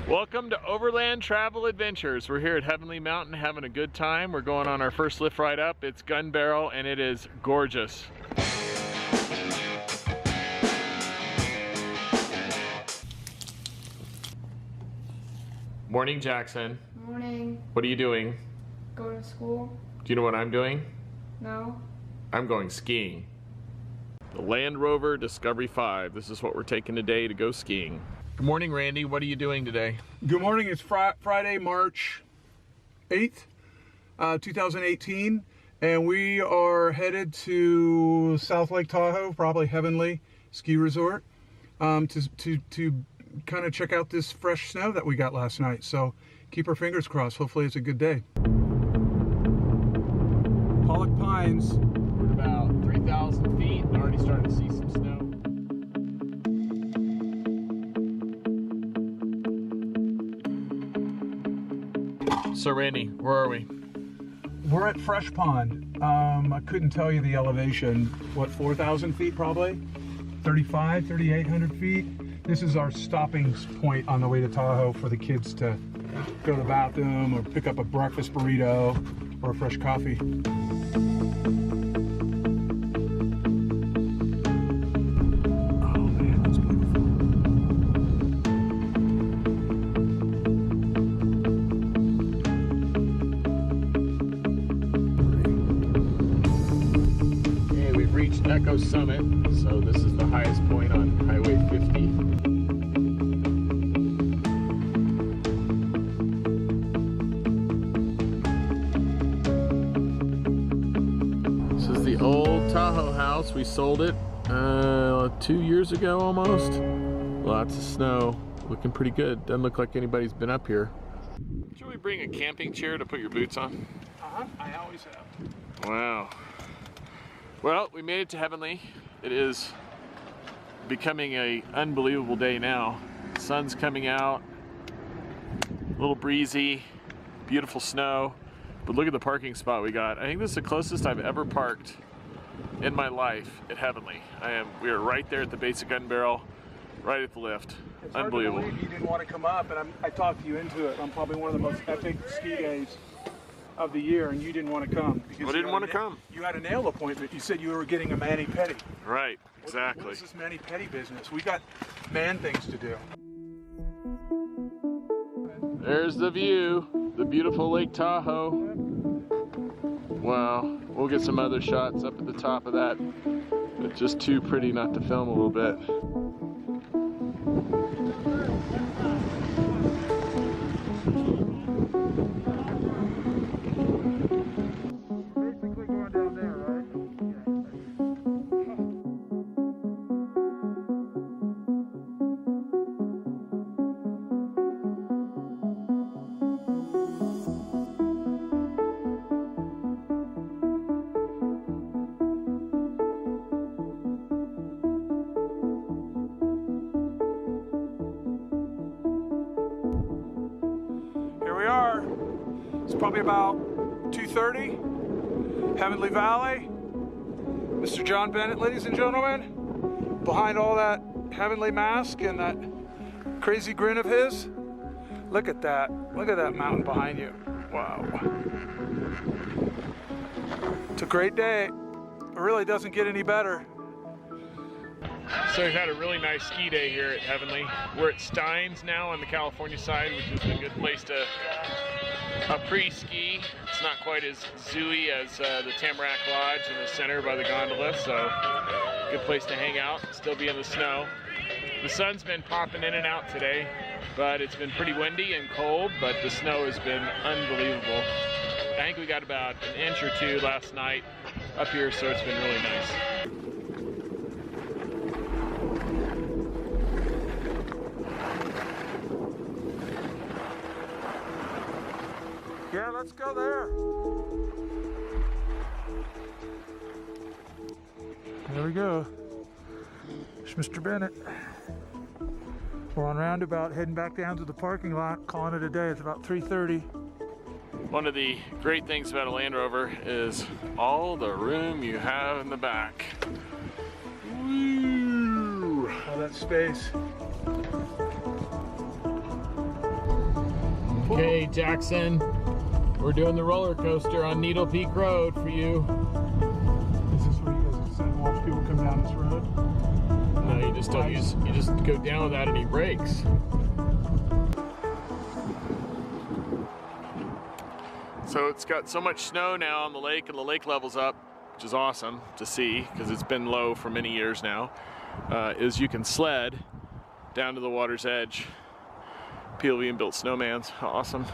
Welcome to Overland Travel Adventures. We're here at Heavenly Mountain having a good time. We're going on our first lift ride up. It's Gun Barrel and it is gorgeous. Morning, Jackson. Morning. What are you doing? Going to school? Do you know what I'm doing? No. I'm going skiing. The Land Rover Discovery 5. This is what we're taking today to go skiing. Good morning, Randy. What are you doing today? Good morning. It's Friday, March 8th, 2018, and we are headed to South Lake Tahoe, probably Heavenly Ski Resort, to kind of check out this fresh snow that we got last night. So keep our fingers crossed. Hopefully it's a good day. Pollock Pines. We're at about 3,000 feet and already starting to see some snow. So Randy, where are we? We're at Fresh Pond. I couldn't tell you the elevation. What, 4,000 feet probably? 35, 3,800 feet. This is our stopping point on the way to Tahoe for the kids to go to the bathroom or pick up a breakfast burrito or a fresh coffee. Echo Summit, so this is the highest point on Highway 50. This is the old Tahoe house. We sold it 2 years ago almost. Lots of snow, looking pretty good. Doesn't look like anybody's been up here. Should we bring a camping chair to put your boots on? I always have. Wow. Well, we made it to Heavenly. It is becoming an unbelievable day now. Sun's coming out, a little breezy, beautiful snow. But look at the parking spot we got. I think this is the closest I've ever parked in my life at Heavenly. We are right there at the base of Gun Barrel, right at the lift. It's Unbelievable. hard to believe you didn't want to come up, and I talked you into it. I'm probably one of the most epic ski days of the year, and you didn't want to come because I didn't want to come. You had a nail appointment. You said you were getting a mani-pedi. Right, exactly. What is this mani-pedi business? We got man things to do. There's the view, the beautiful Lake Tahoe. Wow, we'll get some other shots up at the top of that. It's just too pretty not to film a little bit. It's probably about 2:30, Heavenly Valley. Mr. John Bennett, ladies and gentlemen, behind all that heavenly mask and that crazy grin of his. Look at that. Look at that mountain behind you. Wow. It's a great day. It really doesn't get any better. So we've had a really nice ski day here at Heavenly. We're at Steins now on the California side, which is a good place to pre-ski. It's not quite as zooey as the Tamarack Lodge in the center by the gondola, so good place to hang out, still be in the snow. The sun's been popping in and out today, but it's been pretty windy and cold, but the snow has been unbelievable. I think we got about an inch or two last night up here, so it's been really nice. Yeah, let's go there. There we go. There's Mr. Bennett. We're on roundabout, heading back down to the parking lot, calling it a day. It's about 3:30. One of the great things about a Land Rover is all the room you have in the back. Woo! All that space. Okay, Jackson, we're doing the roller coaster on Needle Peak Road for you. Is this where you guys decide to watch people come down this road? No, you just don't. You just go down without any brakes. So it's got so much snow now on the lake, and the lake level's up, which is awesome to see because it's been low for many years now. Is you can sled down to the water's edge. PLV and built snowmans, awesome.